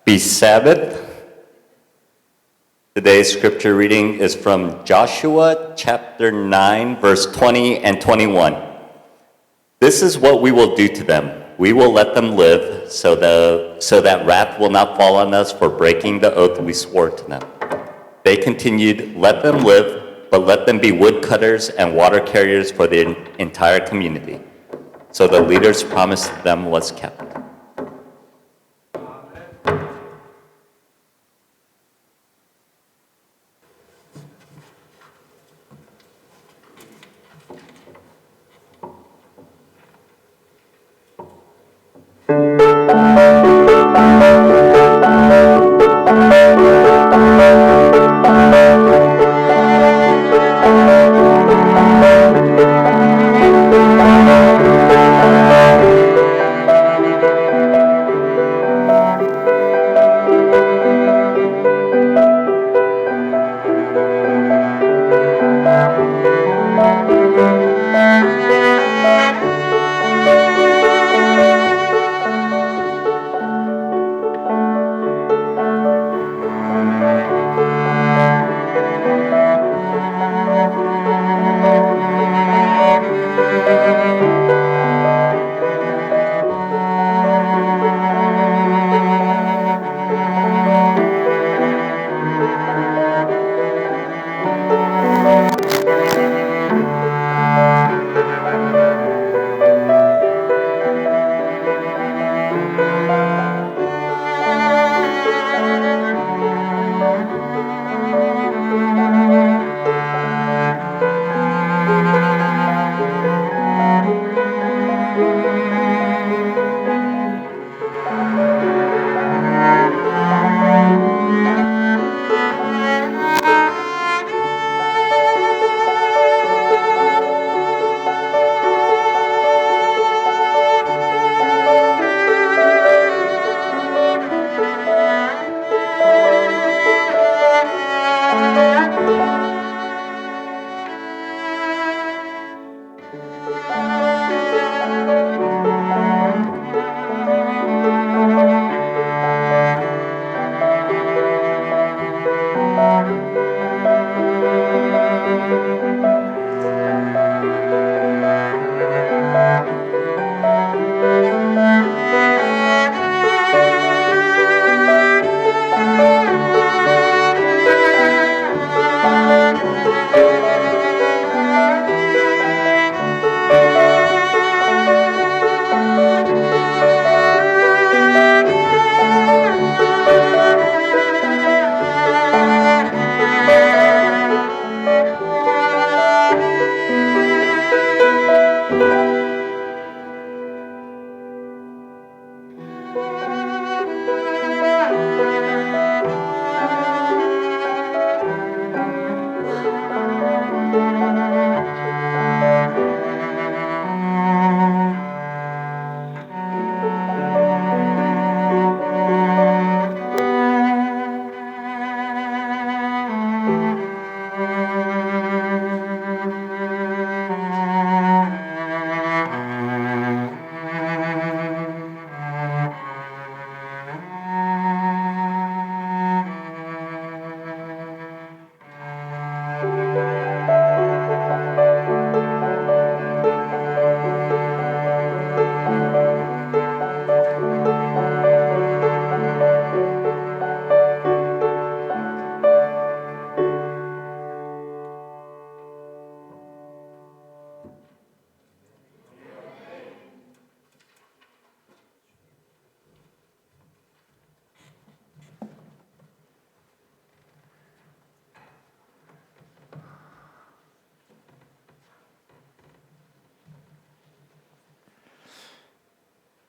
Happy Sabbath. Today's scripture reading is from Joshua chapter 9, verse 20 and 21. This is what we will do to them. We will let them live so that wrath will not fall on us for breaking the oath we swore to them. They continued, let them live, but let them be woodcutters and water carriers for the entire community. So the leader's promise to them was kept.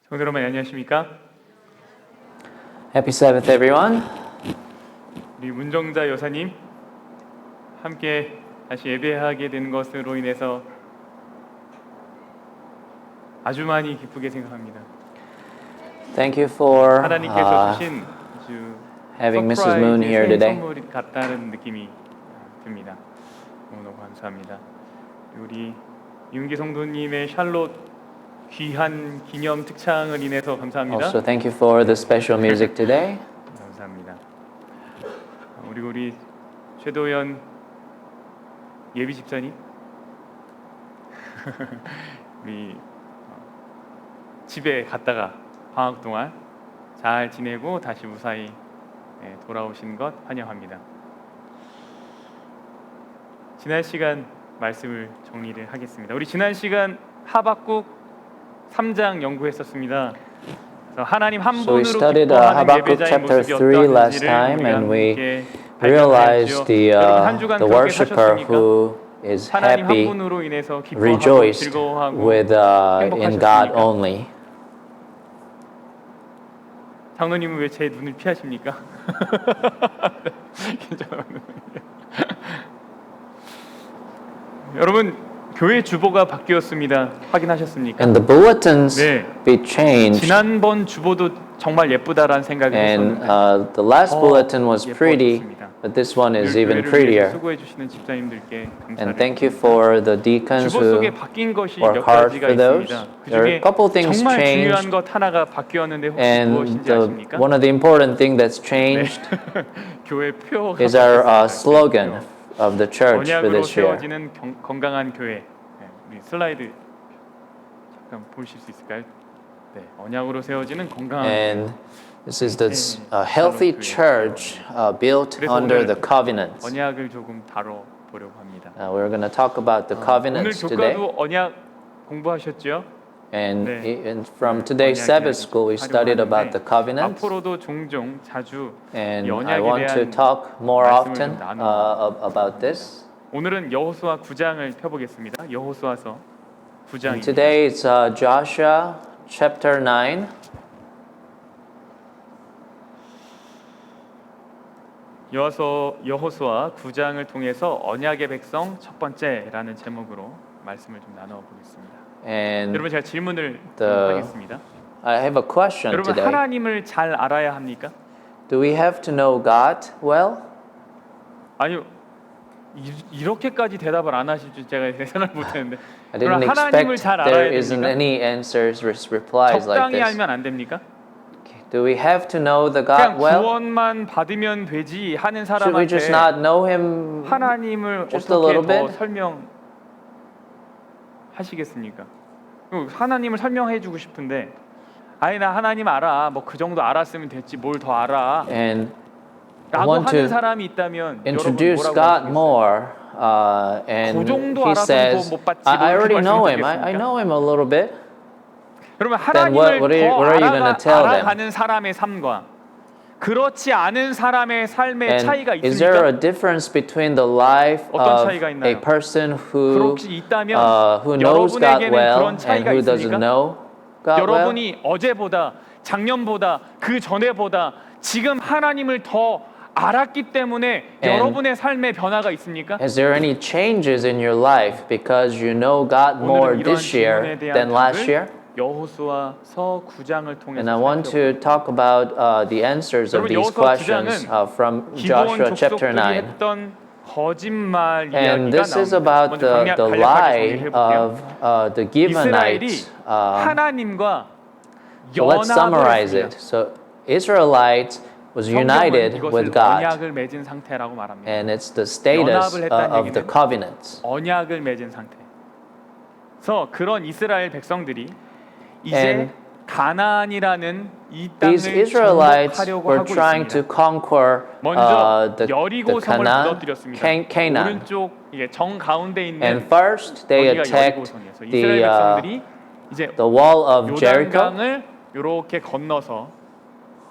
성도 여러분 안녕하십니까? Happy Sabbath, everyone. 우리 문정자 여사님 함께 다시 예배하게 된 것으로 인해서 아주 많이 기쁘게 생각합니다. Thank you for 하나님께서 주신 아주 having Mrs. Moon here today. 선물 같다는 느낌이 듭니다. 너무 감사합니다. 우리 윤기 성도님의 샬롯 귀한 기념 특창을 인해서 감사합니다. Also, thank you for the special music today. 감사합니다. 우리 최도연 예비 집사님, 우리 집에 갔다가 방학 동안 잘 지내고 다시 무사히 돌아오신 것 환영합니다. 지난 시간 말씀을 정리를 하겠습니다. 우리 지난 시간 하박국 3장 연구했었습니다. 하나님 한 So we 분으로 studied 기뻐하는 Habakkuk 예배자의 chapter 모습이 3 last 어떠한지를 time, 우리가 and we 함께 realized 발견하였죠. 여러분 한 주간 the 그렇게 worshiper 사셨습니까? who is 하나님 한 happy 분으로 인해서 기뻐하고 rejoiced 즐거워하고 with in God 행복하셨습니까? only. 장로님은 왜 제 눈을 피하십니까? 괜찮아요. 여러분 교회 주보가 바뀌었습니다. 확인하셨습니까? And the bulletins 네. be changed. 지난번 주보도 정말 예쁘다라는 생각이 And 했었는데 the last bulletin was pretty, 예뻐졌습니다. but this one is 늘 even 교회를 위해서 prettier. 수고해 주시는 집사님들께 감사를 And thank you for the deacons 주보 속에 who 바뀐 것이 work 몇 hard 가지가 for those. 있습니다. 그 There are 중에 a couple things 정말 중요한 changed, 것 하나가 바뀌었는데 혹시 and 무엇인지 아십니까? one of the important thing that's changed 교회 표가 is our 바뀌었습니다. slogan of the church for 언약으로 this year. 세워지는 건강한 교회. 네, 우리 슬라이드 잠깐 보실 수 있을까요? 네, 언약으로 세워지는 건강한 And this is the healthy church built under the covenants. 언약을 조금 다뤄보려고 합니다. We're going to talk about the 오늘 covenants today. 교과도 언약 공부하셨죠? And 네. from today's Sabbath school, we studied about the covenants. 앞으로도 종종 자주 And 이 I 언약에 want to 대한 talk more 말씀을 often 좀 나누고 about this. 오늘은 여호수아 9장을 펴보겠습니다. 여호수아서 And 9장입니다. today it's Joshua chapter 9. 여호수아 9장을 통해서 언약의 백성 첫 번째라는 제목으로 말씀을 좀 나눠보겠습니다. And 여러분 제가 질문을 좀 the- 하겠습니다. I have a question 여러분 today. 하나님을 잘 알아야 합니까? Do we have to know God well? 아니요. 이렇게까지 대답을 안 하실 줄 제가 예상을 못했는데. I 그럼 didn't 하나님을 expect 잘 there 알아야 isn't 됩니까? any answers, replies like 적당히 this. 알면 안 됩니까? Do we have to know the 그냥 God well? 구원만 받으면 되지 하는 Should we just 사람한테 not know Him? 하나님을 just a 어떻게 little 더 bit? 설명하시겠습니까? 하나님을 설명해주고 싶은데 아니 나 하나님 알아 뭐 그 정도 알았으면 됐지 뭘 더 알아 And I 라고 want 하는 to 사람이 있다면 여러분 introduce 뭐라고 God 하시겠어요? more. And 그 정도 He 알아서 says, 못 받지, I 뭐 이렇게 already know Him. 말씀드리겠습니까? I know Him a little bit. 여러분 Then what 하나님을 are 더 you gonna tell them? 알아가는 사람의 삶과 그렇지 않은 사람의 삶의 차이가 And is there a 있습니까? difference between the life 어떤 of 차이가 a 있나요? person who 혹시 있다면 who knows God 여러분에게는 well 그런 and 차이가 who doesn't 있습니까? know God well? 여러분이 어제보다 작년보다 그 전에보다 지금 하나님을 더 알았기 때문에 And 여러분의 삶의 변화가 있습니까? Is there any changes in your life because you know God more 오늘은 이러한 this year 질문에 대한 than last 답을 year? 여호수아서 9장을 And 통해서 I want to talk about the answers of 여러분, these 여호수아 questions 9장은 from 기본 Joshua chapter 족속들이 9. 했던 거짓말 And 이야기가 this is 나옵니다. about 먼저 the 간략하게 lie 정리를 해볼게요. of the 이스라엘이 Gibeonites. 하나님과 Let's 연합을 summarize 했습니다. it. So Israelites was 성경은 united 이것을 with God, 언약을 맺은 상태라고 말합니다. and it's the status 연합을 했다는 of the 얘기는 covenants. 언약을 맺은 상태. 그래서 그런 이스라엘 백성들이 이제 And 가나안이라는 이 These 땅을 Israelites 정복하려고 were 하고 trying to 있습니다. conquer 먼저 the 여리고성을 Canaan. 무너뜨렸습니다. Canaan. 오른쪽 이게 정 가운데 있는 And first they 거기가 attacked 여리고성이었어요. 이스라엘 백성들이 이제 the wall of Jericho. 요단강을 이렇게 건너서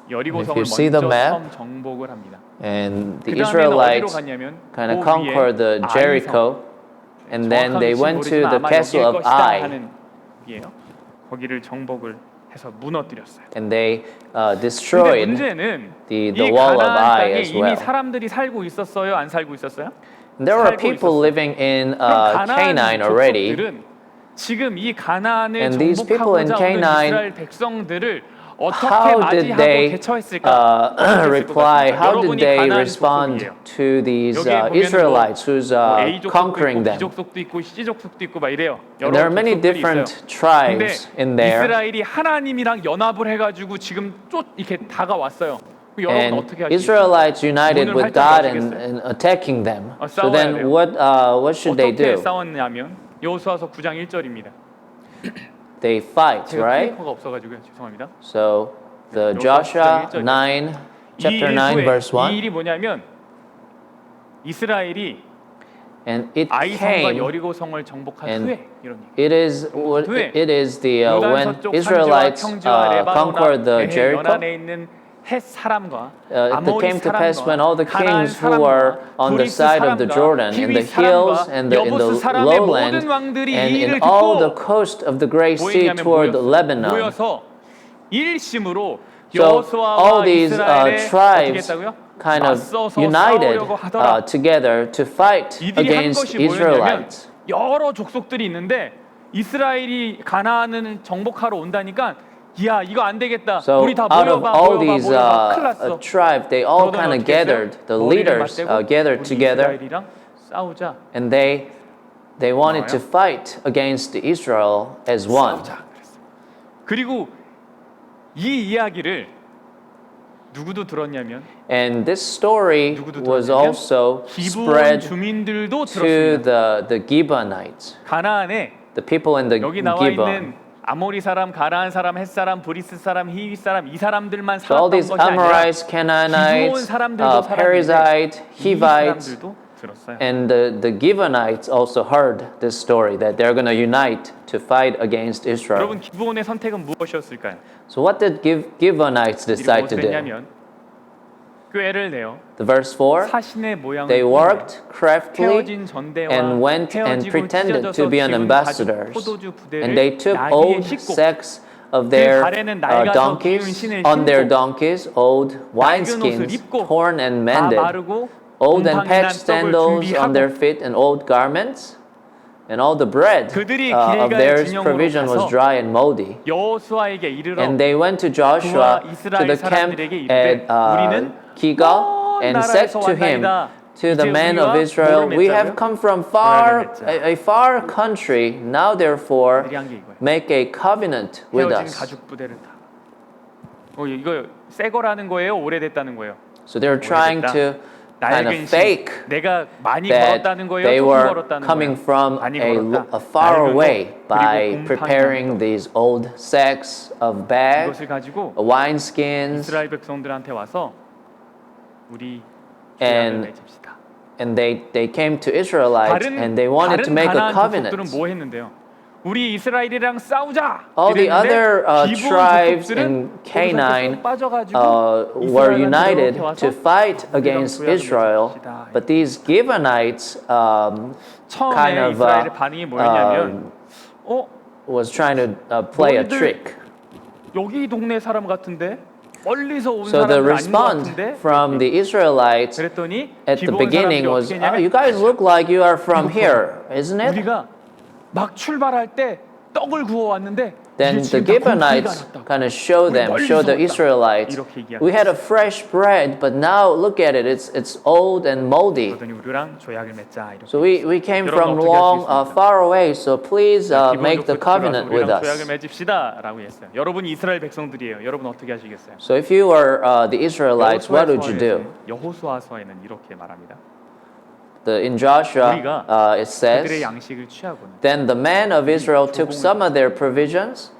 여리고성을 If you see the 먼저 map, 섬 정복을 합니다. And the 그 다음에는 어디로 Israelites 갔냐면 kind of 그 conquered the 위에 Jericho, and then they went to the castle of Ai, 하는 위에요. 거기를 정복을 해서 무너뜨렸어요. and they 근데 destroyed 문제는 the 이 wall of 가나안 Ai 땅에 as 이미 well. 사람들이 살고 있었어요? 안 살고 있었어요? And there were 살고 people 있었어요. living in 그럼 Canaan 가나안 already, 족속들은 지금 이 가나안을 And these people in 정복하고자 오는 Canaan, 이스라엘 백성들을 어떻게 how did 맞이하고 they 대처했을까? 어떻게 했을 것 reply? 같습니까? How did 여러분이 they 가나안 respond 족속이에요. to these 여기에 보면은 Israelites who's 뭐 A 족속도 conquering 있고 B them? 족속도 있고 C 족속도 있고 막 이래요. And there are many 족속들이 different 있어요. tribes 근데 in there. 이스라엘이 하나님이랑 연합을 해가지고 지금 쫓 이렇게 다가왔어요. 여러분 And 어떻게 하시겠어요? Israelites united 문을 with 활짝 God 여시겠어요? and attacking them. So 싸워야 then 돼요. what should they 어떻게 do? 싸웠냐면 여호수아서 9장 1절입니다. They fight, 제가 right? 페이퍼가 없어가지고요. 죄송합니다. So the 여호수아 Joshua 9장 9, chapter 9, verse 이 1. 일이 뭐냐면 이스라엘이 And it 아이성과 came, 여리고성을 정복한 and 후에 이런 얘기. it is the 요단 when 서쪽 Israelites 산지와 평지와 conquered the 레바논 Jericho. 연안에 있는 헷 사람과 It 아모리 came to pass when all the 사람과 kings who were on the side of the Jordan, in the hills and in the lowland, and in all the coast of the Great Sea toward Lebanon. 모여서 일심으로 So 여호수아와 all these 이스라엘에 어떻게 tribes 했다고요? kind of 맞서서 united 싸우려고 하더라. together to fight 이들이 한 against 것이 뭐였냐면 Israelites. 여러 족속들이 있는데 이스라엘이 가나안을 정복하러 온다니까 야 이거 안 되겠다. So 우리 다 out of 모여봐 all 모여봐 these 모여봐 큰일 났어. tribes, they all 그러더니 kind of 어떻게 했어요? gathered, the 머리를 leaders 맞대고 gathered 우리 together, 이스라엘이랑 싸우자. and they wanted to 뭐예요? fight against Israel as one. 싸우자 그랬어. 그리고 이 이야기를 누구도 들었냐면 And this story 누구도 was 들었냐면 also 기브온 spread 주민들도 to 들었습니다. the Gibeonites, 가나안에 the people in the 여기 나와 Gibeon. 있는 아모리 사람, 가나안 사람, 헷 사람, 브리스 사람, 히위 사람 이 사람들만 So all 살았던 these 것이 아니라 Amorites, 기브온 Canaanites, 사람들도 Perizzite, 살았는데 이 Hivites, 사람들도 들었어요. and the Gibeonites also heard this story that they're going to unite to fight against Israel. 여러분 기브온의 선택은 무엇이었을까요? So what did Gibeonites 이들이 decide to 무엇을 do? 했냐면 꾀를 내어 The verse 4, 사신의 모양을 they worked craftily 헤어진 전대와 and went and 헤어지고 pretended to 찢어져서 be an 기운 ambassadors. 가죽 포도주 부대를 And they took 나귀에 old 싣고 sacks of their 발에는 낡아서 donkeys, 기운 신을 on their 신고 donkeys, old 옷을 wineskins, 입고 torn and 다 mended, 마르고 old and 곰팡이 난 patched 떡을 sandals on their 준비하고 feet and old garments, and all the bread 그들이 of 길갈 theirs 진영으로 provision was 가서 dry and moldy. 여호수아에게 이르러 And they went to Joshua 그와 to 이스라엘 the camp 사람들에게 at 이르되 우리는 Gilgal 먼 and said 나라에서 to him, 왔나이다. to the 이제 men 우리와 of Israel, 뭐를 we 맺자고요? have come from far, 맺자. a far country. Now therefore, 그들이 한 게 이거예요. make a covenant with 헤어진 us. 가죽 부대를 다. 이거 새 거라는 거예요? 오래됐다는 거예요? So they're trying to kind of 낡은 fake 신, 내가 많이 that 걸었다는 거예요? they 조금 were 걸었다는 coming 거예요? from 많이 a 걸었다. far 낡은 away 거, by 그리고 preparing 곰팡이 these old sacks of bags, 이것을 가지고 wineskins, 이스라엘 백성들한테 와서 우리 And 계약을 맺읍시다. and they came to Israelites and they wanted to make a 가나안 covenant. 족속들은 뭐 했는데요? 우리 이스라엘이랑 싸우자. All the 이랬는데 other 기브온 tribes 족속들은 in 거기서 Canaan 계속 빠져가지고 were 이스라엘한테 united 이렇게 와서 to fight 우리랑 against 조약을 Israel, 맺읍시다. but these Gibeonites kind 처음에 of 이스라엘의 반응이 뭐였냐면 was trying to play a 너희들 trick. 여기 동네 사람 같은데 멀리서 온 So the 사람들 아닌 것 response 같은데 from the Israelites 그랬더니 at the 기브온 beginning 사람들이 was, 어떻게 oh, 했냐면 you guys look like you are from here, isn't it? 우리가 막 출발할 때 떡을 구워 왔는데 Then the Gibeonites kind of show the Israelites, we had a fresh bread, but now look at it, it's old and moldy. 그러더니 우리랑 조약을 맺자 이렇게. So we came from 여러분, long, 어떻게 하시겠습니까? far away, so please make the covenant with 우리랑 조약을 us. 맺읍시다라고 했어요. 여러분이 이스라엘 백성들이에요. 여러분 어떻게 하시겠어요? So if you were the Israelites, what would you do? 여호수아서에는 이렇게 말합니다. In Joshua, it 그들의 says, 양식을 취하고는 then the men of Israel took some of their provisions,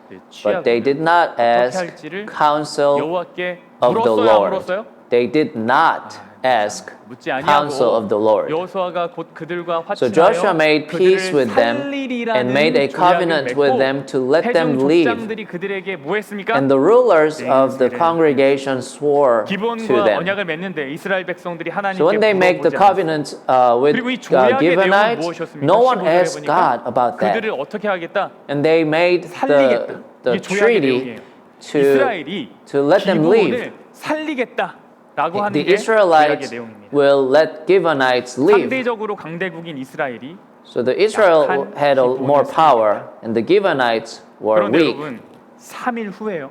but they did not ask counsel 여호와께 of the 물었어요, 안 Lord. 물었어요? They did not ask 묻지 counsel of the Lord. 여호수아가 곧 그들과 So 화친하여 Joshua made peace with them and made a covenant with them to let them leave. 족장들이 그들에게 뭐 했습니까? And the rulers of the congregation swore to 기본과 them. 언약을 맺는데 이스라엘 백성들이 하나님께 So when they make the 물어보지 covenant with 그리고 이 조약의 내용은 Gibeonites, 무엇이었습니까? no one 15절에 asked God 보니까 about that. 그들을 어떻게 하겠다? And they made 살리겠다. the 이게 조약의 treaty 내용이에요. 이스라엘이 to let them leave. 기브온을 살리겠다라고 하는 The 게 조약의 Israelites 내용입니다. will let Gibeonites leave. 상대적으로 강대국인 이스라엘이 So the Israel 약한 had more 기브온을 power, and the Gibeonites were 그런데 weak. 여러분 3일 후에요.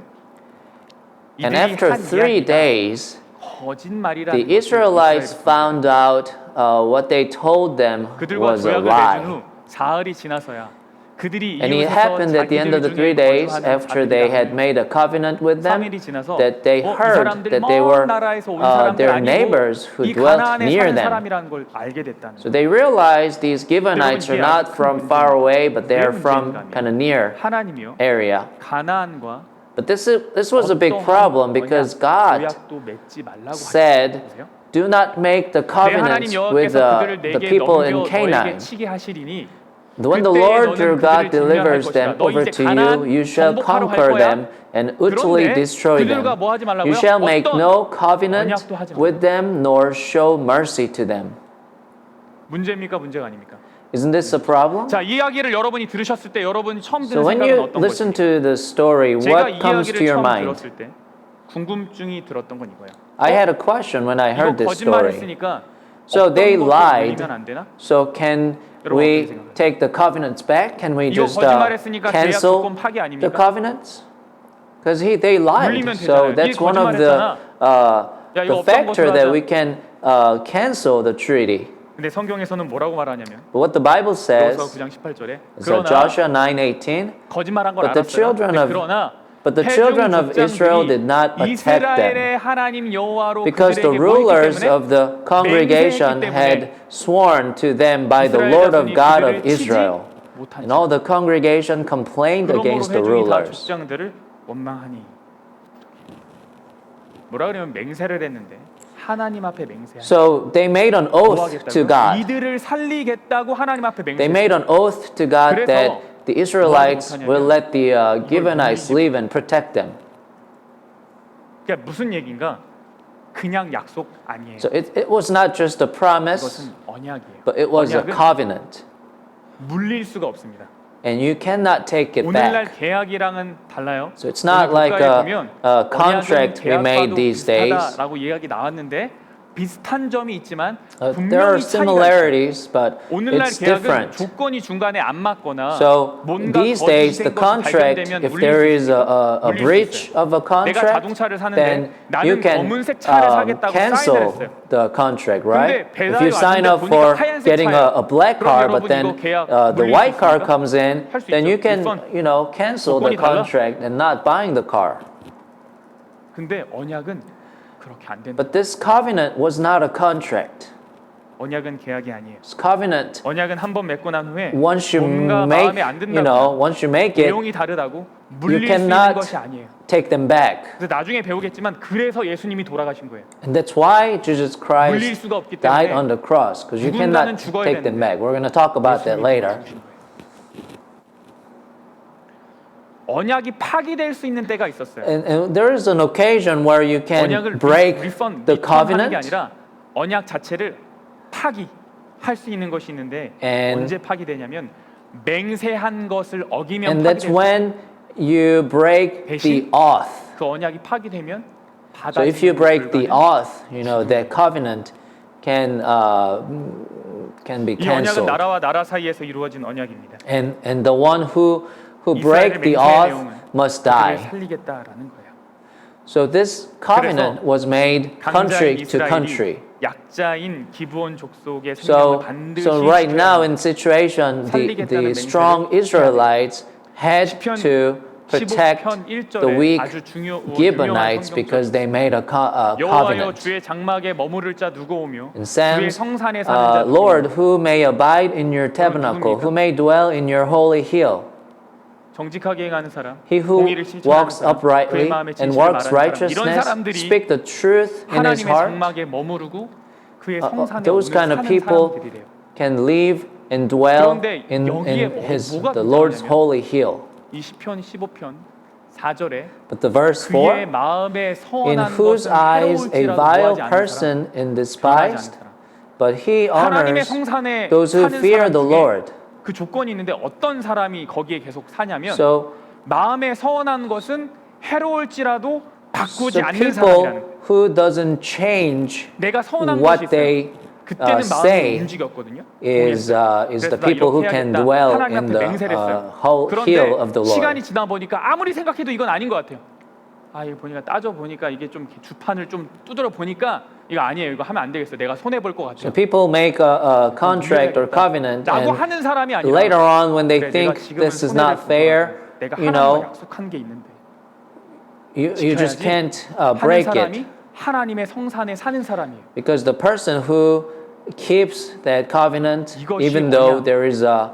And 이들이 after 한 3 이야기가 days, 거짓말이라는 the 것을 Israelites 이스라엘 found out what they told them 그들과 was a 조약을 맺은 lie. 후 사흘이 지나서야 그들이 And it happened at the end of the 3 days after they had made a covenant with them that they heard that they were their neighbors who dwelt near them. So they realized these Gibeonites are not from far away, but they are from kind of near 하나님이요. area. 가나안과 But this was a big problem because God 구약도 맺지 말라고 said, 하셨어요. do not make the 내 covenants 하나님 with 여호와께서 그들을 the 내게 people 넘겨 in 너에게 Canaan. 치게 하시리니 When the 그때에 Lord your 너는 God 그들을 delivers 진멸할 them 것이다. 너 over 이제 to you, 가나안 you shall 정복하러 갈 conquer 거야. them and utterly 그런데 destroy them. 그들과 뭐 하지 말라고요? You shall make 어떤 no covenant 언약도 하지 with them nor show mercy to them. 문제입니까? 문제가 아닙니까? Isn't this a problem? 자, 이 이야기를 여러분이 들으셨을 때 여러분이 처음 So 드는 when 생각은 you 어떤 listen 것입니까? to the story, 제가 what 이 comes to 이야기를 your 처음 mind? 들었을 때 궁금증이 들었던 건 이거예요. I had a question when I heard 이거 this story. 거짓말했으니까 So 어떤 they 것도 lied. 돌리면 안 되나? So can we take the covenants back? Can we 이거 just 거짓말했으니까 계약 cancel 조건 파기 the 아닙니까? covenants? Because they lied. 물리면 So 되잖아요. that's 이 one of 거짓말했잖아. 야, the 이거 없던 factor 것으로 that 하자. we can cancel the treaty. 근데 성경에서는 뭐라고 말하냐면 But what the Bible says 여호수아 9장 18절에 is 그러나 Joshua 9:18. 거짓말한 걸 But the 알았어요. children of- 그러나 But the children of Israel did not attack them 이스라엘의 하나님 여호와로 because the 그들에게 rulers 뭐했기 때문에 of the congregation 맹세했기 had 때문에 sworn to them by the 이스라엘 Lord of 자손이 God 그들을 of 치지 Israel. 못한 And all the congregation complained 그러므로 against the 회중이 다 rulers. 족장들을 원망하니 뭐라 그러면 맹세를 했는데 하나님 앞에 맹세하니 So they made an oath to God. 이들을 살리겠다고 하나님 앞에 They made 맹세했어요. an oath to God 그래서 that the Israelites 못하냐면 will let the Gibeonites live and protect them. 그러니까 무슨 얘기인가? 그냥 약속 아니에요. So it was not just a promise, 이것은 언약이에요. but it was a 언약은 covenant. 물릴 수가 없습니다. And you cannot take it 오늘날 back. 계약이랑은 달라요. So it's not 오늘 like 국가에 a 보면 contract we made 언약은 these 계약과도 days. 비슷하다라고 이야기 나왔는데 비슷한 점이 있지만 There are 분명히 차이가 있어요. similarities, but 오늘날 it's 계약은 different. 조건이 중간에 안 맞거나 So 뭔가 these days, the 거짓된 것이 contract, 발견되면 if there is a 물릴 수 breach 있어요. of a 내가 contract, 자동차를 사는데 then you 나는 can 검은색 차를 사겠다고 사인을 cancel 했어요. the contract, right? 근데 If you 배달이 sign 왔는데 up 보니까 for 하얀색 getting 차예요. a black 그럼 car, 여러분 but then 이거 계약 the 물릴 white 수 car 있습니까? comes in, 할수 then you 있죠. can, refund. cancel the 조건이 달라? contract and not buying the car. 근데 언약은 그렇게 안 된다. But this covenant was not a contract. 언약은 계약이 아니에요. This covenant, 언약은 한 번 맺고 난 후에 once you 뭔가 make, 마음에 안 든다거나 once you make it, 내용이 다르다고 you 물릴 수 있는 cannot 것이 아니에요. take them back. 그래서 나중에 배우겠지만 그래서 예수님이 돌아가신 거예요. And that's why Jesus 물릴 Christ 수가 없기 died 때문에 on the cross, because you 누군가는 cannot 죽어야 take them 되는데 back. We're going to talk about that 예수님이 later. 죽으신 거예요. 언약이 파기될 수 있는 때가 있었어요. And there is an occasion where you can 언약을 break the 리펀하는 게 covenant, 아니라 언약 자체를 파기할 수 있는 것이 있는데 And- 언제 파기되냐면 맹세한 것을 어기면 and that's 파기될 수 있어요. when you break the 대신 oath. 그 언약이 파기되면 So if you 받아들이는 break the 결과는 oath, that covenant can be 이 언약은 canceled. 나라와 나라 사이에서 이루어진 언약입니다. And the one who break 이스라엘의 the 맹세의 oath 내용은 must 그들을 die. 살리겠다라는 거예요. So this covenant was made country 강자인 to country. 이스라엘이 약자인 기브온 족속의 생명을 So 반드시 right 지켜야 now 합니다. in situation, the strong Israelites had 시편 to protect 15편 the 1절에 weak 아주 유명한 Gibeonites 성경절 because they made a 여호와여 covenant. 주의 장막에 머무를 자 누구 오며 In 주의 Psalms, 성산에 사는 자 누구 Lord, 오며 who may abide in your tabernacle, who may dwell in your holy hill. 정직하게 행하는 사람, He who 공의를 실천하는 walks 사람, 그의 uprightly 마음에 and 진실을 works 말하는 사람, 이런 righteousness, 사람들이 speak the truth in his 하나님의 heart. 장막에 머무르고 그의 성산에 Those 오늘 kind of 사는 people 사람들이래요. can live and dwell 그런데 in 여기에 뭐가 the Lord's 등장하냐면 holy hill. 이 시편 15편 4절에 But the verse 그의 4, 마음에 in 서원한 whose 것은 eyes a 해로울지라도 vile 구하지 않는 사람, person is 변하지 않는 despised, 사람. but he 하나님의 honors 성산에 those who 사는 fear 사람 the 중에 Lord. 그 조건이 있는데 어떤 사람이 거기에 계속 사냐면 So 마음에 서원한 것은 해로울지라도 바꾸지 so 않는 people 사람이라는 거예요. who doesn't change 내가 서운한 what 것이 있어요. they 그때는 마음이 say 움직였거든요. is 그래서 the 나 people who 이렇게 can 해야겠다. dwell 하나님 in 앞에 the 맹세를 했어요. whole hill 그런데 of the 시간이 Lord. 지나 보니까 아무리 생각해도 이건 아닌 것 같아요. 이거 보니까 따져 보니까 이게 좀 주판을 좀 두드려 보니까 이거 아니에요. 이거 하면 안 되겠어. 내가 손해 볼 것 So 같아요. people make a contract or covenant, 라고 and 하는 사람이 아니라 later on, when they 그래, think 내가 지금은 this is 손해를 not 볼 fair, 거라고. 내가 you 하나님과 know, 약속한 게 있는데 you just 지켜야지. can't 하는 break 사람이 it. 하나님의 성산에 사는 사람이에요. Because the person who keeps that covenant, 이것이 even though 언약. there is a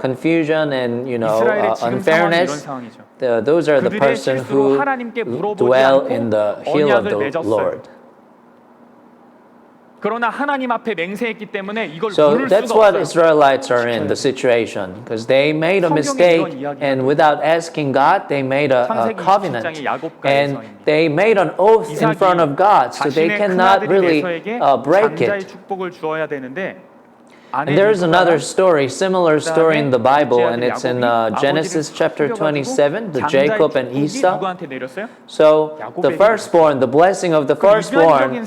confusion and 이스라엘의 지금 상황이 이런 unfairness, 상황이죠. those are the 그들의 person 실수로 who 하나님께 물어보지 dwell 않고 in the hill of 언약을 the 맺었어요. Lord. 그러나 하나님 앞에 맹세했기 때문에 이걸 So 물을 that's 수가 what 없어요. Israelites are in the situation, because they made a 성경에 mistake, 이런 이야기가 and without asking God, they made a 창세기 covenant, 27장의 야곱과의 and 서입니다. they made an oath in front of God, so they 자신의 cannot 큰아들인 really 에서에게 break 장자의 it. 축복을 주어야 되는데 And there is another story, similar story in the Bible, 그다음에 and it's in 야곱이 Genesis chapter 아버지를 27, the 장자의 Jacob and 축복이 Esau. 누구한테 내렸어요? So the firstborn, the blessing of the firstborn,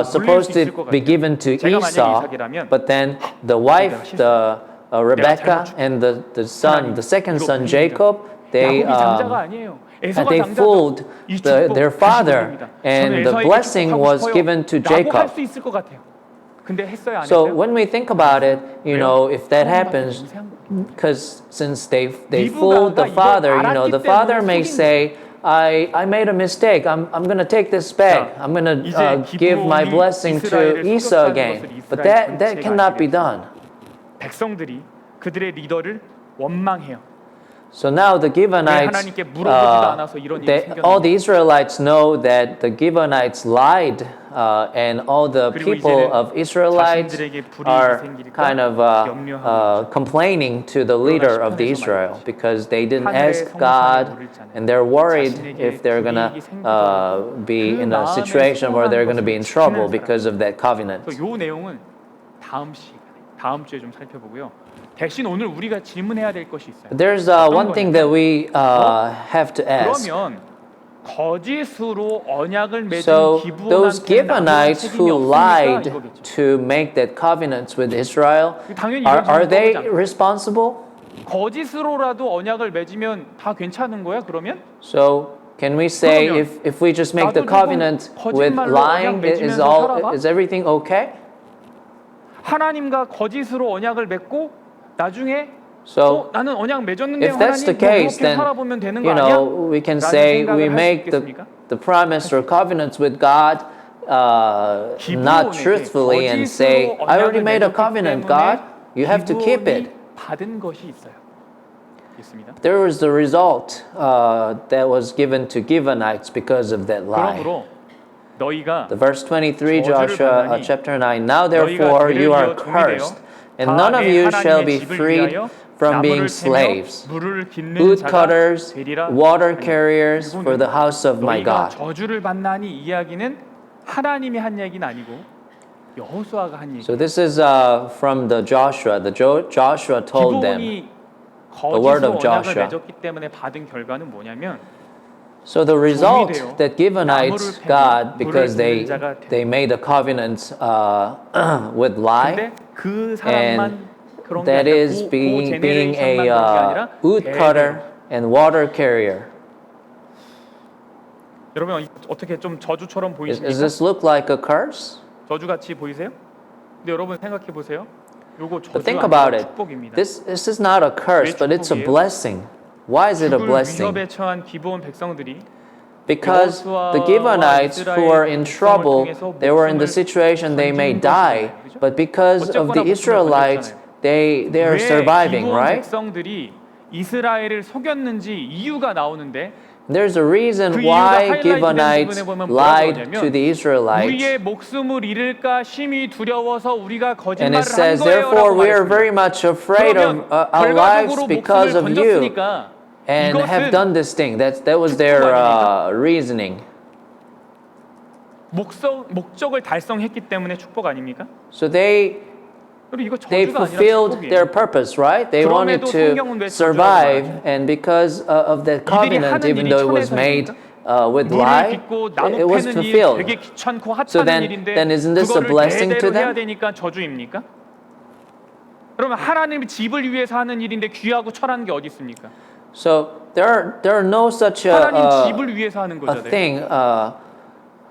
supposed to be given to 제가 만약에 Esau, 이삭이라면 but then the wife, the Rebecca, and the son, the second son Jacob, they 야곱이 장자가 아니에요. 에서가 they 장자죠. fooled 이 축복 their father, 주십니다. and the 저는 에서에게 blessing 축복하고 was 싶어요. given to 라고 Jacob. 할 수 있을 것 같아요. 근데 했어요, 안 So 했어요? when we think about it, you know, if that happens, 맹세한 거예요. because since they 리브가가 fooled the 이걸 father, you know, 알았기 the father 때문에 may 속인 say, I made a mistake. I'm going to take this back. 자, I'm going to 이제 give my 기브온이 blessing to 이스라엘을 Esau 속였다는 again. 것을 But 이스라엘 that 전체가 cannot be 알게 done. 백성들이 그들의 리더를 원망해요. So now the 왜 Gibeonites, 하나님께 물어보지도 않아서 이런 일이 all the 생겼는지. Israelites know that the Gibeonites lied, and all the 그리고 people 이제는 of Israelites 자신들에게 불이익이 are 생길까 kind of 염려하고 complaining to the leader of the Israel because they didn't 하늘의 ask 성산에 God, 물을 자는 and they're worried 자신에게 if they're gonna 불이익이 생기더라도 be 그 in a 마음에 situation where they're gonna be in 소원한 trouble 것을 because of that covenant. 이 내용은 다음 주에 좀 살펴보고요. 대신 오늘 우리가 질문해야 될 것이 있어요. There's one thing that we have to ask. 그러면 거짓으로 언약을 맺은 So those 기브온한테는 아무런 Gibeonites 책임이 who 없습니까? lied 이거겠죠. to make that covenants with Israel, 당연히 are 이런 they 질문 responsible? 거짓으로라도 언약을 맺으면 다 괜찮은 거야? 그러면 So can we say 그러면 if we just make the 나도 covenant 조금 with 거짓말로 lying, 언약 맺으면서 살아봐? is everything okay? 하나님과 거짓으로 언약을 맺고 나중에 So 나는 언약 맺었는데 if that's the 하나님 case, 그렇게 then 살아보면 되는 거 you 아니야? know we can 라는 say 생각을 we 할수 make 있겠습니까? the promise or covenants with God not truthfully and say, I already made a covenant, God. You have to keep it. 받은 것이 있어요. 있습니다. There was the result that was given to Gibeonites because of that lie. 그러므로 너희가 The verse 23, 저주를 Joshua 받나니 chapter 9. Now 너희가 therefore 죄를 you 이어 are 종이 cursed, 되어 and none of 다 you 내 shall 하나님의 be 집을 freed 위하여 from being 나무를 slaves, 베며 물을 깃는 wood 자가 cutters, 되리라. water carriers 이거는 for the house of my 너희가 God. 저주를 받나니 이 이야기는 하나님이 한 얘기는 아니고 여호수아가 한 얘기. So this is from the Joshua. Joshua told them. 기브온이 word 거짓으로 of 언약을 Joshua. 맺었기 때문에 받은 결과는 뭐냐면 So the result 되어 that Gibeonites 나무를 got 패고 because 물을 깃는 자가 they made a covenant with lie, 근데 그 사람만 그런 게 that 아니라 is being 제네레이션만 a 그런 게 아니라 wood cutter and water carrier. 여러분 어떻게 좀 저주처럼 Does 보이십니까? this look like a curse? 저주같이 보이세요? 근데 여러분 생각해 보세요. 요거 But 저주 think about 아니고 it. 축복입니다. This is not a curse, but it's a blessing. Why is it a 죽을 blessing? 위협에 처한 기브온 백성들이 Because the Gibeonites who were in trouble, they were in the situation they may die, but because of the Israelites, they are surviving, 기브온 right? 백성들이 이스라엘을 속였는지 이유가 나오는데 There's a reason 그 why 이유가 Gibeonites 하이라이트 된 부분에 보면 lied 뭐라고 to the Israelites. 우리의 목숨을 잃을까 심히 두려워서 우리가 And 거짓말을 it 한 says, 거예요라고 therefore we are very 말했습니다. much afraid of 그러면 our lives 결과적으로 because of 목숨을 you 건졌으니까 and have 이것은 done this thing. That was their reasoning. 목적을 달성했기 때문에 축복 아닙니까? So they 그리고 이거 they 저주가 아니라 fulfilled their 축복이에요. purpose, right? They wanted 그럼에도 성경은 to 왜 저주라고 survive, 말하죠? and because of that covenant, 하는 even 일이 though it was 천혜사입니까? made with 물을 lie, 깃고 나무 it was 패는 일 fulfilled. 되게 귀찮고 So 하찮은 일인데 then isn't this a 그거를 blessing to 대대로 해야 them? 되니까 저주입니까? 그러면 하나님의 집을 위해서 하는 일인데 귀하고 철한 게 어디 있습니까? So there are no such 하나님 집을 위해서 하는 a 거잖아요. thing,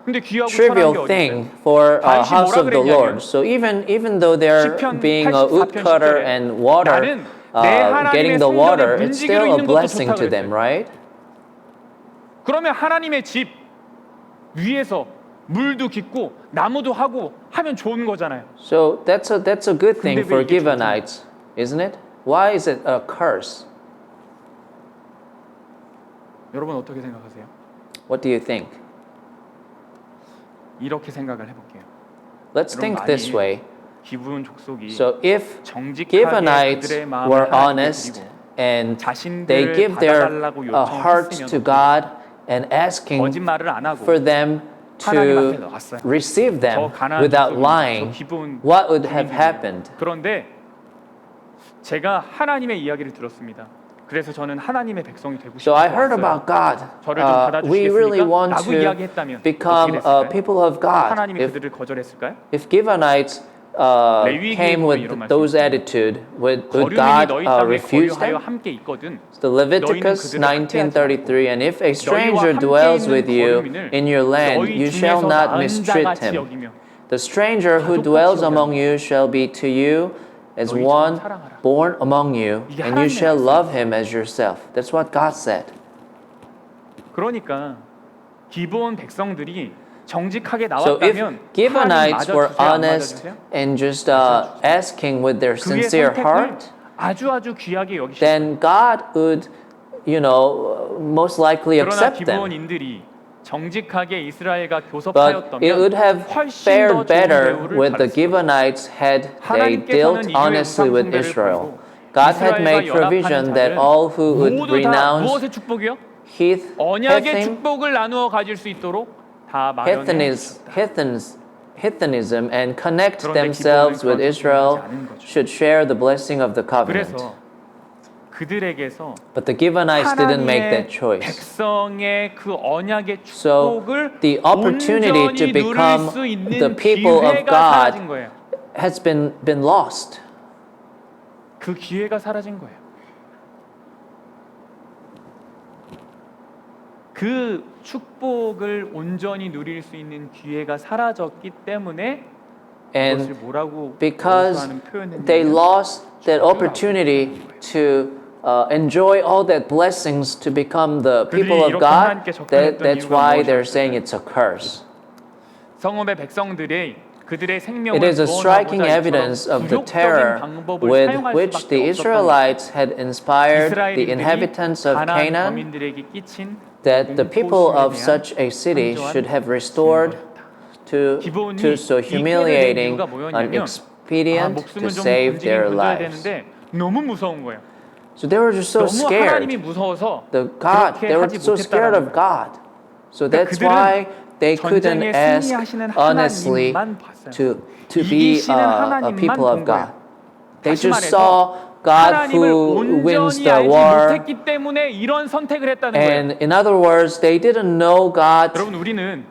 근데 귀하고 편한 게 trivial 어디 thing 있어요? for a 다윗이 house 뭐라 of the 그랬냐면, Lord. So even though they're 시편 being a 84편 wood cutter 10절에 and water, 나는 내 하나님의 getting the 성전에 water, it's 문지기로 still a 있는 것도 blessing 좋다 to them, 그랬어요. right? 그러면 하나님의 집 위에서 물도 깃고 나무도 하고 하면 좋은 거잖아요. So that's a good thing 근데 왜 for 이게 Gibeonites, isn't it? Why is it a curse? 여러분 어떻게 생각하세요? What do you think? 이렇게 생각을 해볼게요. Let's think this way. 기브온 족속이 So if 정직하게 Gibeonites 그들의 마음을 were 하나님께 honest 드리고 and 자신들을 they give their 받아달라고 heart to 요청했으면 God and asking 거짓말을 안 하고 for them 하나님 앞에 to 나왔어요. receive 저 them 가나안 without 족속이 lying, 저 기브온 what would have 주민들이에요. happened? 그런데 제가 하나님의 이야기를 들었습니다. 그래서 저는 하나님의 백성이 되고 So I heard 싶었어요. about God. 저를 좀 We really 받아주시겠습니까? want 라고 to 이야기했다면 become 어떻게 됐을까요? people of God. 하나님이 그들을 거절했을까요? If Gibeonites came with those attitude, would 거류민이 God 너희 땅에 refuse 거류하여 them? 함께 있거든. The Leviticus 너희는 그들을 19:33, and if a 너희와 stranger 함께 dwells 있는 with you 거류민을 in your land, 너희 you shall 중에서 not 나은 mistreat 자같이 him. 여기며 The stranger who 가족같이 dwells 여기라. among you shall be to you as 너희처럼 one 사랑하라. born among you, 이게 and you 하나님의 shall 말씀이에요. love him as yourself. That's what God said. 그러니까 기브온 백성들이 정직하게 So if 나왔다면 Gibeonites 하나님 were 맞아주세요, 안 honest 맞아주세요? and just asking with their 그의 sincere 선택을 heart, 아주 귀하게 여기시고 then God would, most likely 그러나 accept them. 기브온인들이 정직하게 이스라엘과 But 교섭하였다면 it would have 훨씬 더 fared 좋은 better 대우를 with the 받았을 Gibeonites had they 하나님께서는 dealt 이후에 honestly with 우상 숭배를 Israel. 버리고 God had 이스라엘과 made provision 연합하는 that 자들은 all who would 모두 다 renounce 무엇의 축복이요? 언약의 heathen, 축복을 나누어 가질 수 있도록 다 마련해 heathenism and connect 그런데 themselves with 기브온은 Israel 그렇게 하지 않은 거죠. should share the blessing of the covenant. 그래서 그들에게서 But the Gibeonites didn't make 하나님의 that choice. 백성의 그 언약의 So 축복을 the opportunity to 온전히 누릴 become 수 있는 the people of 기회가 God 사라진 거예요. has been lost. 그 기회가 사라진 거예요. 그 축복을 온전히 누릴 수 있는 기회가 사라졌기 때문에 And 그것을 뭐라고 because 하는 표현을 they 했냐면 lost that opportunity to enjoy all that blessings to become the people of God, that's why they're saying it's a curse. 성읍의 백성들의 그들의 생명을 It is a striking 구원하고자 evidence of the 이처럼 terror 부족적인 방법을 with 사용할 which 수밖에 the 없었던 Israelites had inspired the 이스라엘인들이 inhabitants of 가나안 Canaan 거민들에게 끼친 that the people 공포심에 of 대한 such a city 현저한 should have restored to so humiliating an expedient 목숨을 to 좀 save 건지긴 their 건져야 lives. 되는데 너무 무서운 거예요. So they were just so 너무 하나님이 scared. 무서워서 They were 그렇게 하지 so scared 못했다라는 of 거예요. God. So 그러니까 that's why they couldn't 전쟁에 ask 승리하시는 honestly 하나님만 봤어요. to be 이기시는 a 하나님만 people of 본 God. 거예요. They 다시 just 말해서 saw God 하나님을 who wins 온전히 the 알지 war. 못했기 때문에 이런 선택을 했다는 거예요. And in other words, they didn't know God 여러분 우리는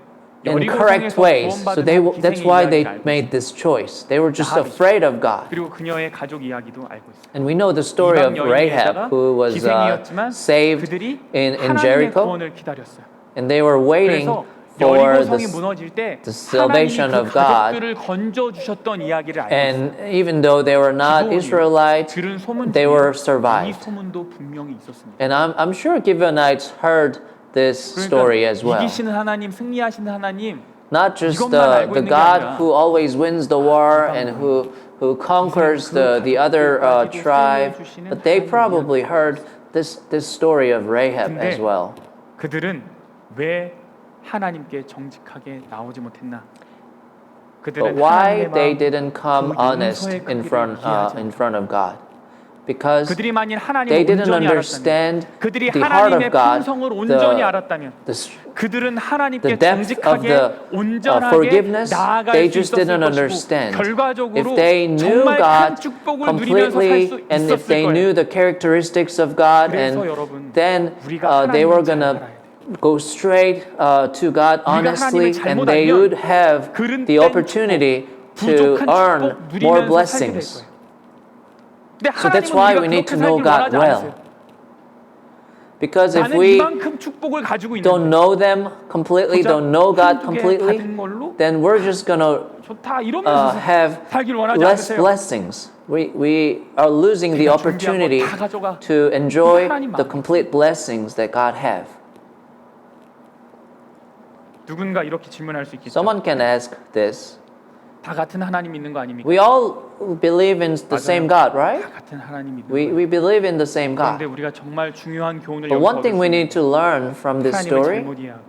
in correct 여리고성에서 ways. So 구원받은 that's 기생의 why they 이야기를 알고 made this choice. They were just 라합이죠. afraid of God. 그리고 그녀의 가족 이야기도 알고 있어요. And we know the story of 이방 Rahab, 여인에다가 who was 기생이었지만 saved 그들이 in 하나님의 Jericho, 구원을 기다렸어요. and they were waiting 그래서 for 여리고성이 the 무너질 때 the salvation 하나님이 그 of God. 가족들을 건져 주셨던 이야기를 알고 있어요. And even though they were not 기브온이 Israelites, 들은 소문 they 중에 were 이 survived. 소문도 분명히 있었습니다. And I'm sure Gibeonites heard this story as well. 이기시는 하나님, 승리하시는 하나님, Not just 이것만 알고 the 있는 게 God 아니라 who always wins the war and who conquers the other tribe, but they probably heard this story of Rahab as well. 그들은 왜 하나님께 정직하게 나오지 못했나? But 그들은 why 하나님의 they 마음, didn't come 그 honest 용서의 in 크기를 이해하지 front of God? Because 그들이 만일 하나님을 they didn't 온전히 understand 알았다면, 그들이 the heart 하나님의 of God, 품성을 온전히 알았다면, the 그들은 the 하나님께 depth of 정직하게 the 온전하게 forgiveness, 나아갈 they 수 just 있었을 didn't 것이고 understand. 결과적으로 If they knew 정말 큰 God 축복을 누리면서 살 수 completely, and if 있었을 they 거예요. knew the characteristics of God, 그래서 and 여러분, then 우리가 they were 하나님을 잘 gonna 알아야 돼요. go straight to God honestly, 하나님을 and 잘못 they 알면 would have 그른 the 땡 opportunity to 부족한 earn 축복 more 누리면서 살게 될 blessings. 거예요. 근데 So that's 하나님은 why 우리가 we need 그렇게 to know 살길 God 원하지 well. 않으세요. Because if 나는 we 이만큼 축복을 가지고 don't 있는데 know them completely, don't know God 한두 개 completely, 받은 걸로 then we're just gonna 좋다 이러면서 have 살길 원하지 less 않으세요. blessings. We are losing the 그러니까 준비한 opportunity 거다 가져가. to enjoy 하나님 the 마음. complete blessings that God have. 누군가 이렇게 질문할 수 있겠죠. Someone can ask this. 다 같은 하나님 믿는 거 아닙니까? We all believe in the same God, 다 right? 같은 하나님 믿는 We 거예요. believe in the same 그런데 God. 우리가 정말 중요한 교훈을 But 여기서 one thing we 얻을 수 need to learn from this 하나님을 story 잘못 이해하고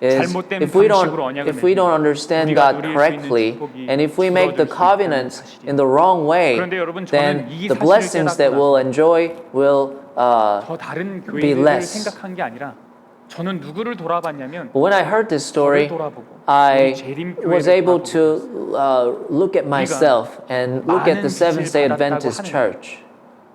is 잘못된 if we 방식으로 don't 언약을 if we don't 맺으면 understand 우리가 God 누릴 수 있는 correctly 축복이 and if we make the 줄어들 수 있다는 covenants 사실이에요. in the wrong way, 그런데 여러분, then 저는 이 the 사실을 blessings that 깨닫고 we'll enjoy will 더 다른 be 교회를 less. 생각한 게 아니라 저는 누구를 돌아봤냐면 But when I heard this story, 저를 돌아보고 I 우리 재림교회를 was able 돌아보고 to look at myself and look at the 많은 Seventh-day 빚을 Adventist 받았다고 Church.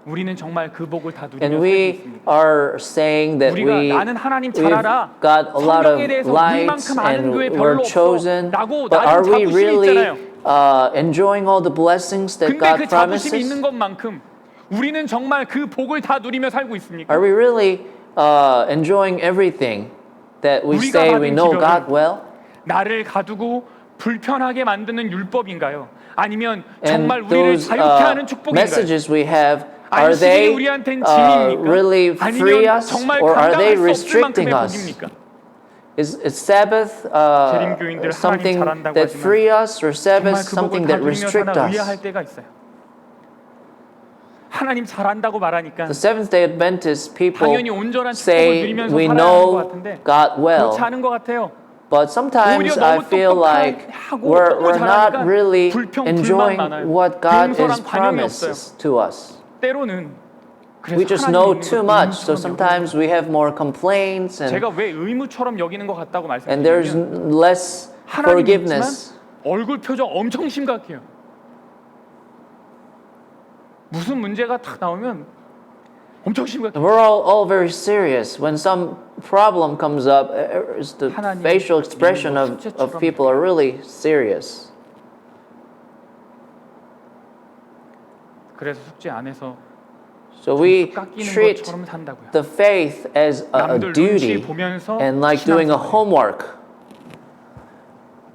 우리는 정말 그 복을 다 누리며 And 살고 we 있습니다. are saying that 우리가 나는 하나님 잘 we've 알아. got a lot of 성경에 대해서 lights 우리만큼 아는 and 교회 we're 별로 chosen. 없어. 라고 But are 나름 we 자부심이 really 있잖아요. enjoying all the blessings that 근데 God 그 자부심이 promises? 있는 것만큼 우리는 정말 그 복을 다 누리며 살고 있습니까? Are we really enjoying everything that we 우리가 say 받은 we know 기별은 God well? 나를 가두고 불편하게 만드는 율법인가요? 아니면 And 정말 우리를 those 자유케 하는 축복인가요? messages we have, are 안식일이 they 우리한텐 짐입니까? really free 아니면 us 정말 or are they 감당할 수 없을 restricting 만큼의 us? 복입니까? Is Sabbath 재림교인들 something 하나님 잘한다고 that 하지만 free us or Sabbath 정말 그 복을 something 다 that 누리며 restrict 사나 us? 의아할 때가 있어요. 하나님 잘한다고 말하니까 The Seventh-day Adventist people 당연히 온전한 축복을 say 누리면서 we 살아야 하는 것 know 같은데 God well, 그렇지 않은 것 같아요. but sometimes 오히려 I 너무 feel like 똑똑하고 we're 너무 not 잘하니까 really 불평, 불만 enjoying 많아요. what God 용서랑 is 관용이 없어요. promises to us. 때로는 We 그래서 just 하나님 know 있는 too 걸 much, so 의무처럼 sometimes we have more complaints 여기는 제가 and 왜 의무처럼 여기는 것 같다고 there's 말씀드리면 less 하나님 있지만 forgiveness. 얼굴 표정 엄청 심각해요. 무슨 문제가 탁 나오면 엄청 심각해요. We're all very serious. When some problem comes up, the 하나님 facial expression 믿는 거 of 숙제처럼 people are really serious. 그래서 숙제 안 해서 So we 깎이는 treat 것처럼 산다고요. the faith as a 남들 duty 눈치 보면서 and like doing a 신앙생활. homework.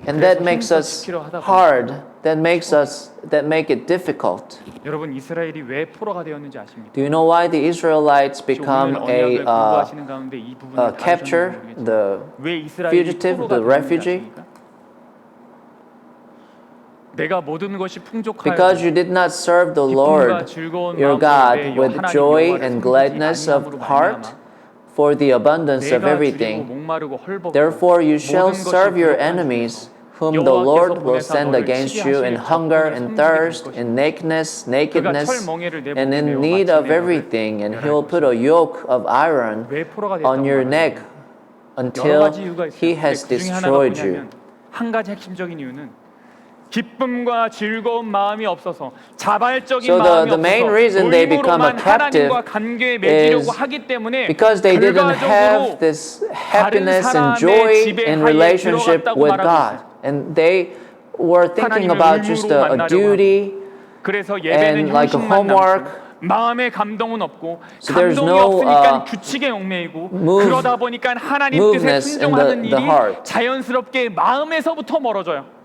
And that 그래서 makes us 힘써 지키려 하다 hard. That make it difficult. 여러분 이스라엘이 왜 포로가 되었는지 아십니까? Do you know why the Israelites 오늘 become 언약을 공부하시는 가운데 이 부분을 capture 다루셨는지 모르겠지만 the 왜 이스라엘이 fugitive, 포로가 the 되었는지 refugee? 아십니까? 내가 모든 것이 풍족하여 Because you did not serve the 기쁨과 Lord 즐거운 your 마음으로 God 내 with 하나님 joy 여호와를 and 섬기지 gladness of 아니함으로 heart 말미암아 for the abundance of 내가 everything. 줄이고 목마르고 헐벗고 Therefore you shall 모든 것이 serve your 부족한 enemies, 중에서 whom the 여호와께서 Lord will 보내사 send 너를 against 치게 you in 하시는 hunger 적군을 and 섬기게 될 thirst, 것이다. in nakedness, 그가 nakedness, 철멍에를 and 내보내어 in need of 마침내 너를 everything, and 멸할 he will put a yoke of iron 왜 포로가 on 됐다고 your 말하는 neck 거예요? 여러 until 가지 이유가 있어요. he 근데 has 그 중에 하나가 destroyed you. 뭐냐면 한 가지 핵심적인 이유는 기쁨과 즐거운 마음이 없어서 자발적인 So 마음이 the main 없어서 reason they become a 의무로만 captive 하나님과 관계에 맺으려고 is 하기 때문에 because they didn't have 결과적으로 this 다른 happiness and 사람의 joy 지배하에 in relationship 들어갔다고 with 말하고 God. 있어요. And they were thinking 하나님을 about just 의무로 a 만나려고 duty. 그래서 and 예배는 like a 형식만 homework. 남고 마음의 감동은 없고 So there's 감동이 no, 없으니까 규칙에 얽매이고 그러다 보니까 하나님 뜻에 moveness in 순종하는 the 일이 heart. 자연스럽게 마음에서부터 멀어져요.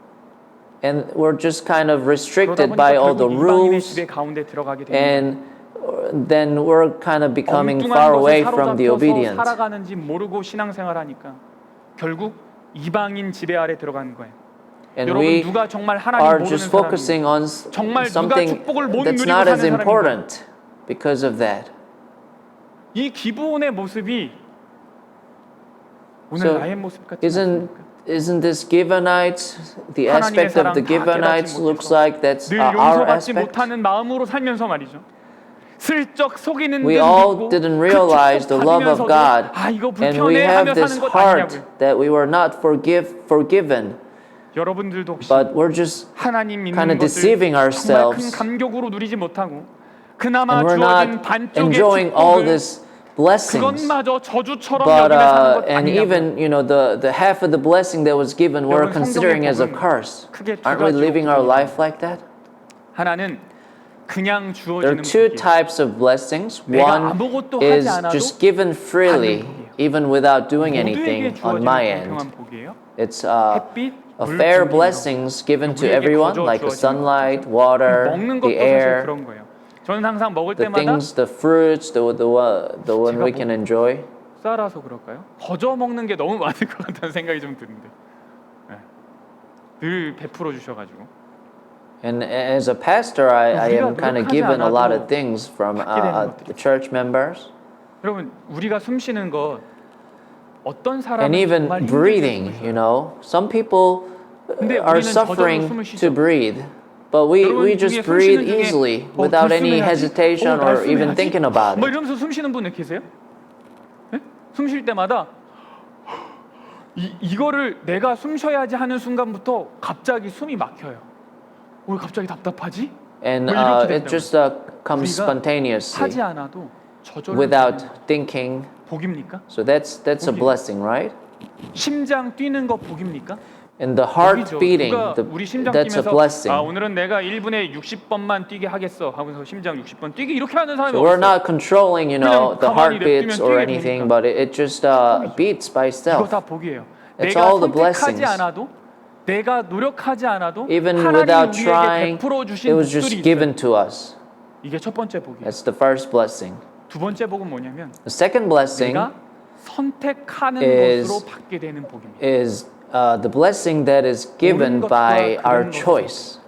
And we're just kind of 그러다 restricted 보니까 by all the 결국 이방인의 rules, 지배 가운데 들어가게 됩니다. and then we're kind of becoming 엉뚱한 far 것에 away from the 사로잡혀서 obedient. 살아가는지 모르고 신앙생활하니까 결국 이방인 지배 아래 들어가는 거예요. And 여러분 we 누가 정말 하나님 are 모르는 just 사람이에요? focusing on 정말 누가 something 축복을 못 that's 누리고 not as 사는 사람인가? important because of that. 이 기브온의 모습이 오늘 So 나의 모습 같지 않습니까? isn't this Gibeonites, the 하나님의 aspect of the 사람 다 Gibeonites 깨닫지 looks 못해서 like that's 늘 our 용서받지 aspect? 못하는 마음으로 살면서 말이죠. 슬쩍 속이는 We 듯 all 믿고 didn't 그 realize 축복 the love of 받으면서도 God, 아 이거 and we 불편해 have 하며 this 사는 것 heart 아니냐고요. that we were not forgiven, 여러분들도 혹시 but we're just 하나님 kind 믿는 of deceiving 것을 정말 큰 ourselves, 감격으로 누리지 못하고 그나마 and we're 주어진 not 반쪽의 enjoying all 축복을 this blessings. 그것마저 저주처럼 But 여기며 사는 것 and 아니냐고요. even the half of the blessing that was given we're 여러분, considering as a 성경의 curse. 크게 두 Aren't we 가지로 living our 구분해요. life like that? 하나는 그냥 There are 주어지는 two 복이에요. types of blessings. 내가 One 아무것도 is 하지 않아도 just given freely, 받는 복이에요. even without doing 모두에게 anything on 주어지는 my 공평한 end. 복이에요. It's 햇빛, a 물, fair 공기, blessings given to 우리에게 everyone, 거저 like the 주어지는 sunlight, 복이죠. water, 먹는 the 것도 사실 air, 그런 거예요. 저는 항상 먹을 the 때마다 things, the fruits, the one we can enjoy. 쌀아서 그럴까요? 거저 먹는 게 너무 많을 것 같다는 생각이 좀 드는데 네. 늘 베풀어 주셔가지고 And as a pastor, I am kind of 노력하지 given a lot of 않아도 things from 받게 되는 the church members. 여러분 우리가 숨 쉬는 것 어떤 And 사람은 even 정말 힘들게 breathing, 숨을 you 쉬어요. know, some people 근데 are 우리는 저절로 suffering 숨을 to 쉬죠. breathe, but we 여러분 just 중에 숨 breathe 쉬는 중에 easily without any 숨 hesitation 날 or even 숨해야지? thinking about 뭐 it. 이러면서 숨 쉬는 분 계세요? 네? 숨 쉴 때마다 이거를 내가 숨 쉬어야지 하는 순간부터 갑자기 숨이 막혀요. 왜 갑자기 답답하지? And 뭐 이렇게 it 된다고요. just comes 우리가 spontaneously 하지 않아도 저절로 without thinking. 복입니까? So that's a 복이에요. blessing, right? 심장 뛰는 거 복입니까? And the heart 복이죠. beating, 누가 우리 심장 that's a 뛰면서 blessing. 오늘은 내가 1분에 60번만 뛰게 하겠어 하면서 심장 60번 뛰게 이렇게 하는 사람이 So we're 없어요. not controlling, you know, 그냥 the 가만히 heartbeats 냅두면 or 뛰게 anything, 되니까. but it just beats by 이거 itself. 다 복이에요. It's 내가 all the 선택하지 blessings. 않아도 내가 노력하지 않아도 Even 하나님이 without 우리에게 trying, 베풀어 it 주신 was 복들이 just 있어요. given to us. 이게 첫 번째 복이에요. That's the first blessing. 두 번째 복은 뭐냐면 The second blessing 내가 선택하는 is- 것으로 받게 되는 복입니다. is the blessing that is given 옳은 것과 by our 그른 것을 choice.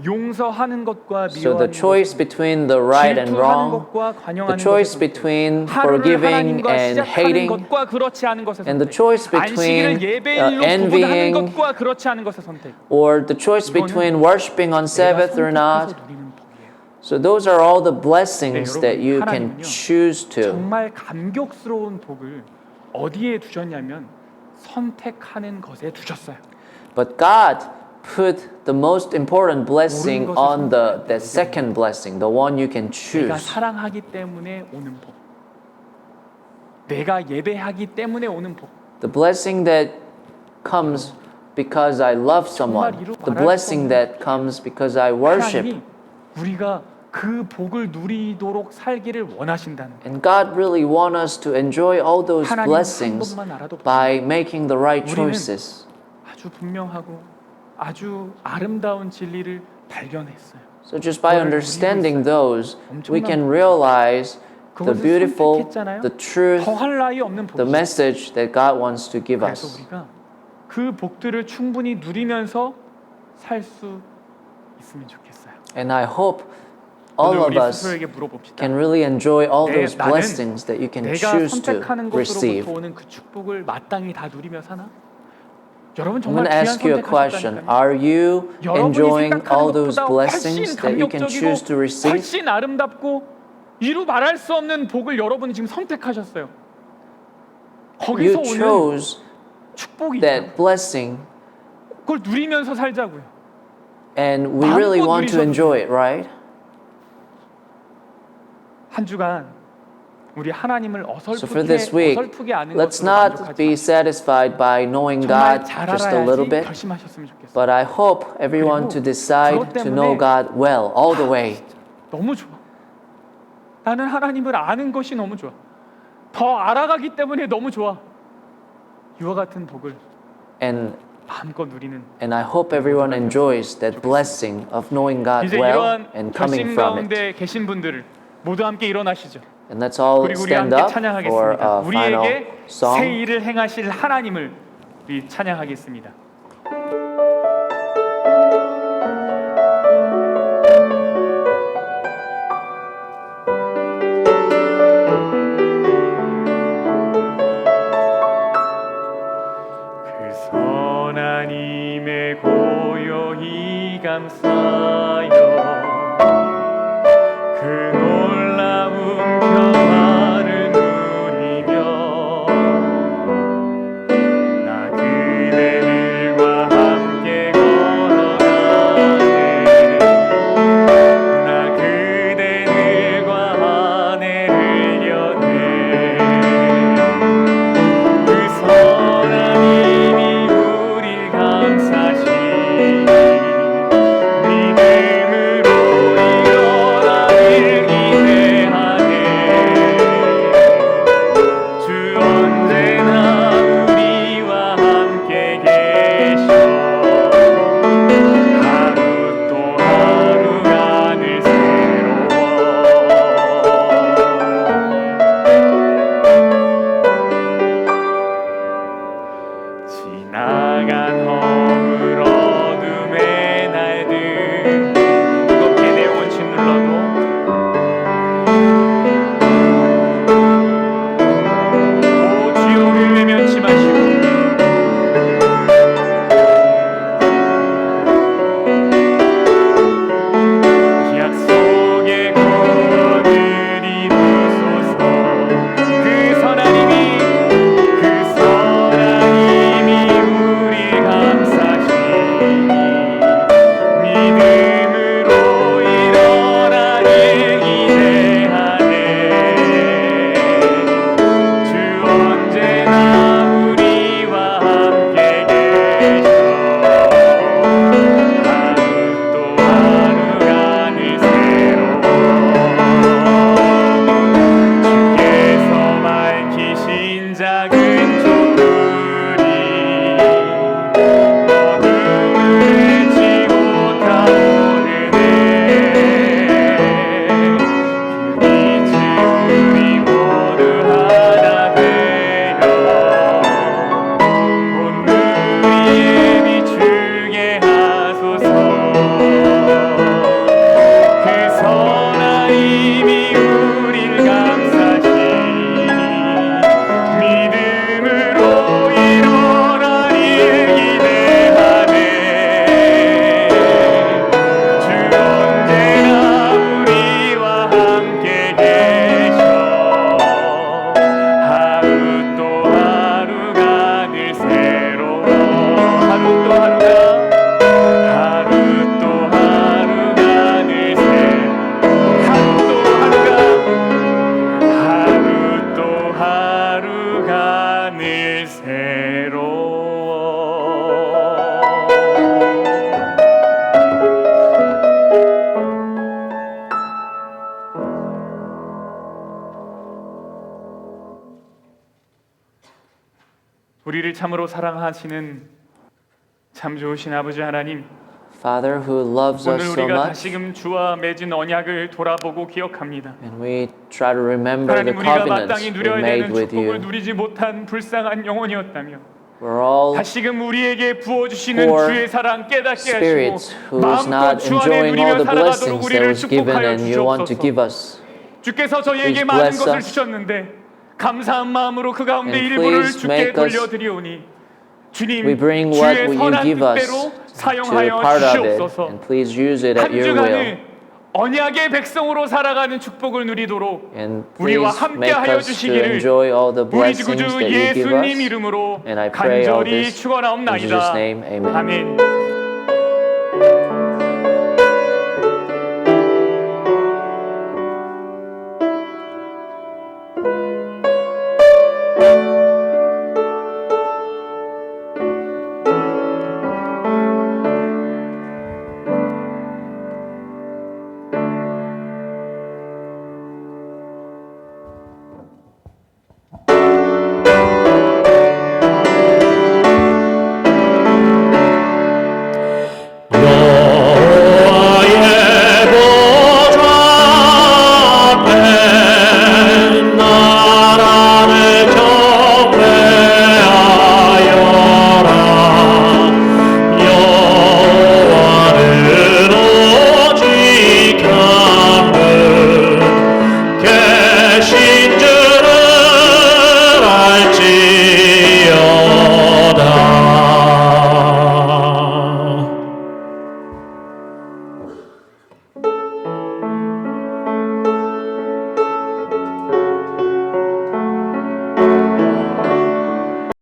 용서하는 것과 So 미워하는 the choice 것을, between the right and 질투하는 wrong, 것과 the 관용하는 choice 것을 between 하루를 forgiving 하나님과 and 시작하는 hating, 것과 그렇지 않은 것의 and the 선택. choice between 안식일을 예배일로 구분하는 envying 것과 그렇지 않은 것의 선택. or the choice between worshiping on 내가 Sabbath or not. 선택해서 누리는 복이에요. So those are all the blessings 네, that 여러분, you can 하나님은요, choose to. 정말 감격스러운 복을 어디에 두셨냐면 선택하는 것에 두셨어요. But God put the most important blessing 옳은 것을 on the 선택할 때 second blessing, the one you can 내가 choose. 사랑하기 때문에 오는 복. 내가 예배하기 때문에 오는 복. The blessing that comes because I love someone. The blessing that comes because I worship. 하나님이 우리가 그 복을 누리도록 살기를 원하신다는 거예요. And God really wants us to enjoy all those 하나님 blessings 한 번만 알아도 by making the right 우리는 choices. 아주 분명하고 아주 아름다운 진리를 발견했어요. So just by 그거를 understanding 누리고 있어요. those, we 엄청난 can 복이죠. realize the 그것을 beautiful, 선택했잖아요. the truth, 더할 나위 없는 the 복이죠. message that God wants to give 그래서 us. 우리가 그 복들을 충분히 누리면서 살 수 있으면 좋겠어요. And I hope all 오늘 of 우리 us 스스로에게 물어봅시다. can really enjoy all those 나는 blessings that you can 내가 choose to 선택하는 receive. 것으로부터 오는 그 축복을 마땅히 다 누리며 사나? 여러분 I'm 정말 going to 귀한 ask you a question. 선택하셨다니까요. Are you 여러분이 enjoying 생각하는 all those 것보다 blessings 훨씬 that you can choose to 감격적이고 receive? 훨씬 아름답고 이루 말할 수 없는 복을 여러분이 지금 선택하셨어요. 거기서 You 오는 chose 축복이 있다. that blessing, 그걸 누리면서 살자고요. and we really 마음껏 want to 누리셔도 enjoy it, right? 한 주간 우리 하나님을 So for this week, 어설프게 아는 let's 것으로 not 만족하지 be 마시고 satisfied by knowing 정말 God 잘 just a little 알아야지 bit, 결심하셨으면 좋겠어요. but I hope everyone to decide to know God well all the way. 너무 좋아. 나는 하나님을 아는 것이 너무 좋아. 더 알아가기 때문에 너무 좋아. 이와 같은 복을 And 마음껏 누리는 I hope everyone enjoys that blessing of knowing God 이제 well 이러한 and coming 결심 from it. 가운데 계신 분들을 모두 함께 일어나시죠. And let's all 그리고 우리 stand 함께 up for 찬양하겠습니다. a final 우리에게 새 song. 일을 행하실 하나님을 우리 찬양하겠습니다. 그 선한 힘에 고요히 감사여 그 놀라운 평화를 누리며 나 그대를 내가 늘 새로워. 우리를 참으로 사랑하시는 참 좋으신 아버지 하나님, Father who loves us 오늘 so 우리가 much, 다시금 주와 맺은 언약을 돌아보고 기억합니다. and we try to remember the 하나님, 우리가 covenants 마땅히 we 누려야 made 되는 with 축복을 you. 누리지 못한 불쌍한 영혼이었다며 We're all 다시금 우리에게 부어주시는 poor 주의 사랑 깨닫게 spirits 하시고 who is 마음껏 not 주 안에 enjoying all 누리며 the 살아가도록 blessings that 우리를 was given 축복하여 and you want to 주시옵소서. give us. 주께서 저희에게 Please 많은 bless 것을 us. 주셨는데 감사한 마음으로 그 가운데 And 일부를 please 주께 make us- 돌려드리오니 주님, We bring what 주의 you 선한 give us 뜻대로 to a 사용하여 part of it, 주시옵소서. and please use it at 한 your will. 주간을 언약의 백성으로 살아가는 축복을 누리도록 And 우리와 please 함께 make 하여 us to 주시기를 enjoy all the 우리 blessings 구주 that you give 예수님 us. 이름으로 And I pray all 간절히 this in 축원하옵나이다. Jesus' name, amen. 아멘.